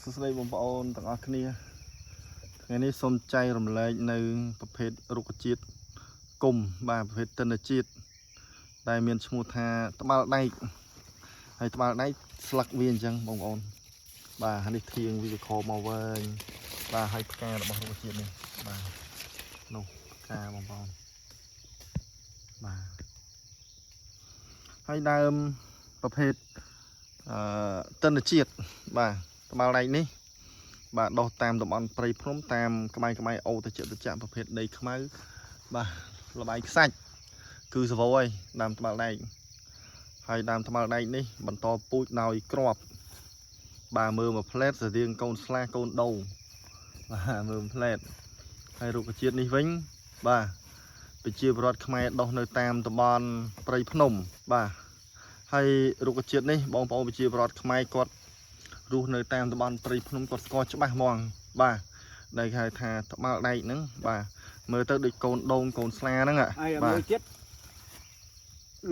សួស្តីបងប្អូនទាំងអស់គ្នាថ្ងៃនេះសូមចែករំលែកនៅប្រភេទរុក្ខជាតិគុំបាទប្រភេទទិន្នជាតិដែលមានឈ្មោះថាត្បាល់ដែកហើយត្បាល់ដែកស្លឹកវាអញ្ចឹងបងប្អូនបាទហើយនេះធៀងវាខមកវែងបាទហើយផ្ការបស់រុក្ខជាតិនេះបាទនោះផ្កាបងប្អូនបាទហើយដើមប្រភេទទិន្នជាតិបាទត្បាល់ដែកនេះបាទដុះតាមតំបន់ព្រៃភ្នំតាមក្បែរអូត្រជាក់ប្រភេទដីខ្មៅបាទលបាយខ្សាច់គឺសវោហើយដើមត្បាល់ដែកហើយដើមត្បាល់ដែកនេះបន្តពូជដោយគ្រាប់បាទមើលមួយផ្លែតស្រៀងកូនស្លាកូនដូងបាទមើលមួយផ្លែតហើយរុក្ខជាតិនេះវិញបាទប្រជាពលរដ្ឋខ្មែរដុះនៅតាមតំបន់ព្រៃភ្នំបាទហើយរុក្ខជាតិនេះបងប្អូនប្រជាពលរដ្ឋខ្មែរគាត់រស់នៅតាមតំបន់ព្រៃភ្នំគាត់ស្គាល់ច្បាស់ហ្មងបាទដែលគេហៅថាត្បាល់ដែកហ្នឹងបាទមើលទៅដូចកូនដូងកូនស្លាហ្នឹងបាទមួយទៀត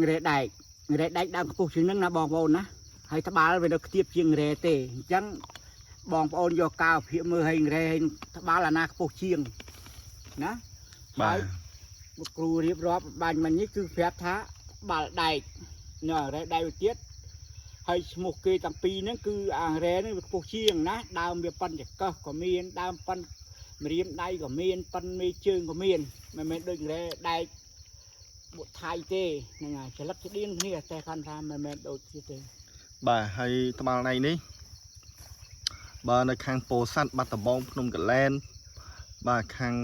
ងរ៉េដែកដើមខ្ពស់ជាងហ្នឹងណាបងប្អូនណាហើយត្បាល់វានៅខ្ទាបជាងរ៉េទេអញ្ចឹងបងប្អូនយកកាលភាគមើលឲ្យរ៉េត្បាល់អាណាខ្ពស់ជាងណាបាទគ្រូរៀបរាប់បាញ់មិញនេះគឺប្រាប់ថាត្បាល់ដែកណ៎រ៉េដែកទៀតហើយឈ្មោះគេទាំងពីរហ្នឹងគឺអារ៉េនេះវាខ្ពស់ជាងណាដើមវាប៉ុនចកោះក៏មានដើមប៉ុនម្រាមដៃក៏មានប៉ុនមេជើងក៏មានមិនមែនដូចរ៉េដែកបុថៃទេហ្នឹងហើយច្រឡឹកស្តៀងគ្នាតែគាត់ថាមិនមែនដូចគ្នាទេបាទហើយត្បាល់ដែកនេះបាទនៅខាងពោធិ៍សាត់បាត់ដំបងភ្នំកលែនបាទខាង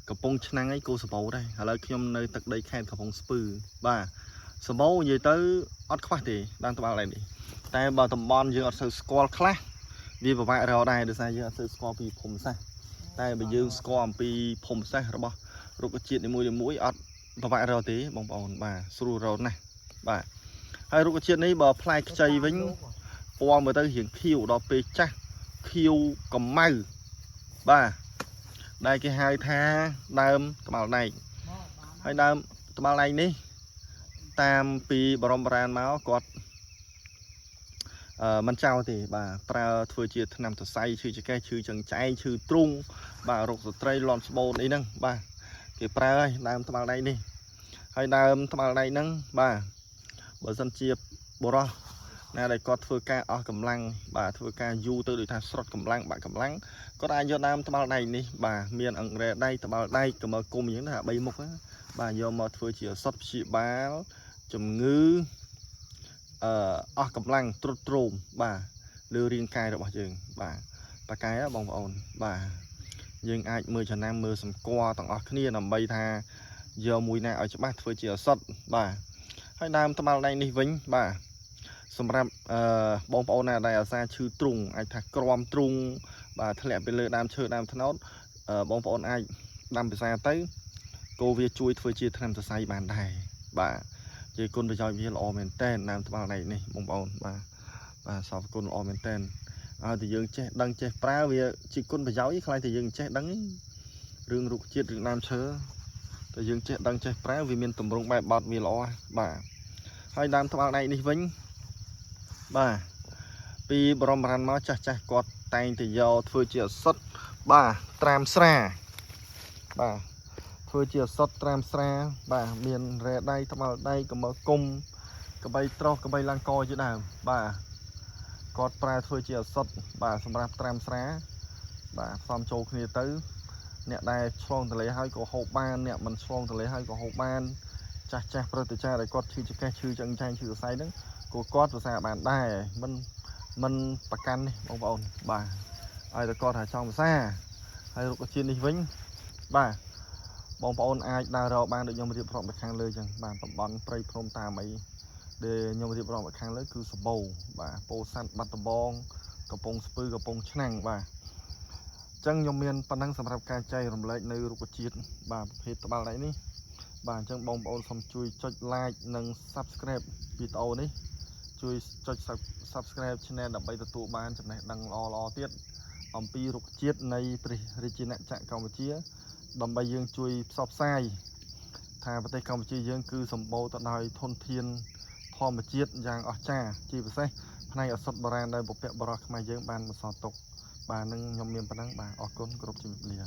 កំពង់ឆ្នាំងអីគោសបោដែរឥឡូវខ្ញុំនៅទឹកដីខេត្តកំពង់ស្ពឺបាទសបោនិយាយទៅអត់ខ្វះទេដើមត្បាល់ដែកនេះតែបើតំបន់យើងអត់សូវស្គាល់ខ្លះវាពិបាករកដែរដោយសារយើងអត់សូវស្គាល់ពីភូមិសាស្ត្រតែបើយើងស្គាល់អំពីភូមិសាស្ត្ររបស់រុក្ខជាតិនីមួយៗអត់ពិបាករកទេបងប្អូនបាទស្រួលរកណាស់បាទហើយរុក្ខជាតិនេះបើផ្លែខ្ចីវិញពណ៌មើលទៅរៀងខៀវដល់ពេលចាស់ខៀវកំម៉ៅបាទដែលគេហៅថាដើមត្បាល់ដែកហើយដើមត្បាល់ដែកនេះតាមពីបរមបុរាណមកគាត់មិនចោលទេបាទប្រើធ្វើជាថ្នាំសរសៃឈឺចង្កេះឈឺចង្ចែងឈឺទ្រូងបាទរោគស្ត្រីលន់ស្បូនអីហ្នឹងបាទគេប្រើហើយដើមត្បាល់ដែកនេះហើយដើមត្បាល់ដែកហ្នឹងបាទបើសិនជាបុរសណាដែលគាត់ធ្វើការអស់កម្លាំងបាទធ្វើការយូរទៅដូចថាស្រុតកម្លាំងបាក់កម្លាំងគាត់អាចយកដើមត្បាល់ដែកនេះបាទមានអង្រែដែកត្បាល់ដែកកមើគុំអញ្ចឹងណា3មុខបាទយកមកធ្វើជាឱសថព្យាបាលជំងឺអស់កម្លាំងទ្រុឌទ្រោមបាទលើរាងកាយរបស់យើងបាទប៉ាកែបងប្អូនបាទយើងអាចមើលចំណាំមើលសម្គាល់ទាំងអស់គ្នាដើម្បីថាយកមួយណាឲ្យច្បាស់ធ្វើជាឱសថបាទហើយដើមត្បាល់ដែកនេះវិញបាទសម្រាប់បងប្អូនណាដែលអាសាឈឺទ្រូងអាចថាក្រំទ្រូងបាទធ្លាក់ទៅលើដើមឈើដើមត្នោតបងប្អូនអាចដាំភាសាទៅគោវាជួយធ្វើជាថ្នាំសរសៃបានដែរបាទជាគុណប្រយោជន៍វាល្អមែនតើដើមត្បាល់ដែកនេះបងប្អូនបាទសពគុណល្អមែនតើឲ្យតែយើងចេះដឹងចេះប្រើវាជាគុណប្រយោជន៍ខ្លាចតែយើងចេះដឹងរឿងរុក្ខជាតិរឿងដើមឈើតែយើងចេះដឹងចេះប្រើវាមានទម្រង់បែបបត់វាល្អបាទហើយដើមត្បាល់ដែកនេះវិញបាទពីបរមបុរាណមកចាស់គាត់តែងតែយកធ្វើជាឱសថបាទត្រាំស្រាបាទធ្វើជាឱសថត្រាំស្រាបាទមានរ៉ែដៃត្បាល់ដៃកមើគុំកបីត្រោះកបីឡើងកជាដើមបាទគាត់ប្រើធ្វើជាឱសថបាទសម្រាប់ត្រាំស្រាបាទផ្សំចូលគ្នាទៅអ្នកដែលឆ្លងទន្លេហើយក៏ហូបបានអ្នកមិនឆ្លងទន្លេហើយក៏ហូបបានចាស់ព្រឹទ្ធាចារ្យដែលគាត់ឈឺចង្កេះឈឺចង្ចែងឈឺសរសៃហ្នឹងក៏គាត់ប្រសាបានដែរមិនប្រកាន់នេះបងប្អូនបាទឲ្យតែគាត់ថាចង់ភាសាហើយរុក្ខជាតិនេះវិញបាទបងប្អូនអាចដើររកបានដូចខ្ញុំរៀបរាប់នៅខាងលើចឹងបាទតំបន់ព្រៃភ្នំតាមអីដែលខ្ញុំរៀបរាប់នៅខាងលើគឺសបោបាទពោធិ៍សាត់បាត់ដំបងកំពង់ស្ពឺកំពង់ឆ្នាំងបាទអញ្ចឹងខ្ញុំមានប៉ុណ្ណឹងសម្រាប់ការចែករំលែកនៅរុក្ខជាតិបាទប្រភេទត្បាល់ដែកនេះបាទអញ្ចឹងបងប្អូនសូមជួយចុច like និង subscribe វីដេអូនេះជួយចុច subscribe channel ដើម្បីទទួលបានចំណេះដឹងល្អទៀតអំពីរុក្ខជាតិនៃព្រះរាជាណាចក្រកម្ពុជាដើម្បីយើងជួយផ្សព្វផ្សាយថាប្រទេសកម្ពុជាយើងគឺសម្បូរទៅដោយធនធានធម្មជាតិយ៉ាងអស្ចារ្យជាពិសេស ផ្នែកឱសថបុរាណដែលបុព្វបុរសខ្មែរយើងបានបន្សល់ទុកបាទនឹងខ្ញុំមានប៉ុណ្ណឹងបាទអរគុណគ្រប់ជំរាបលា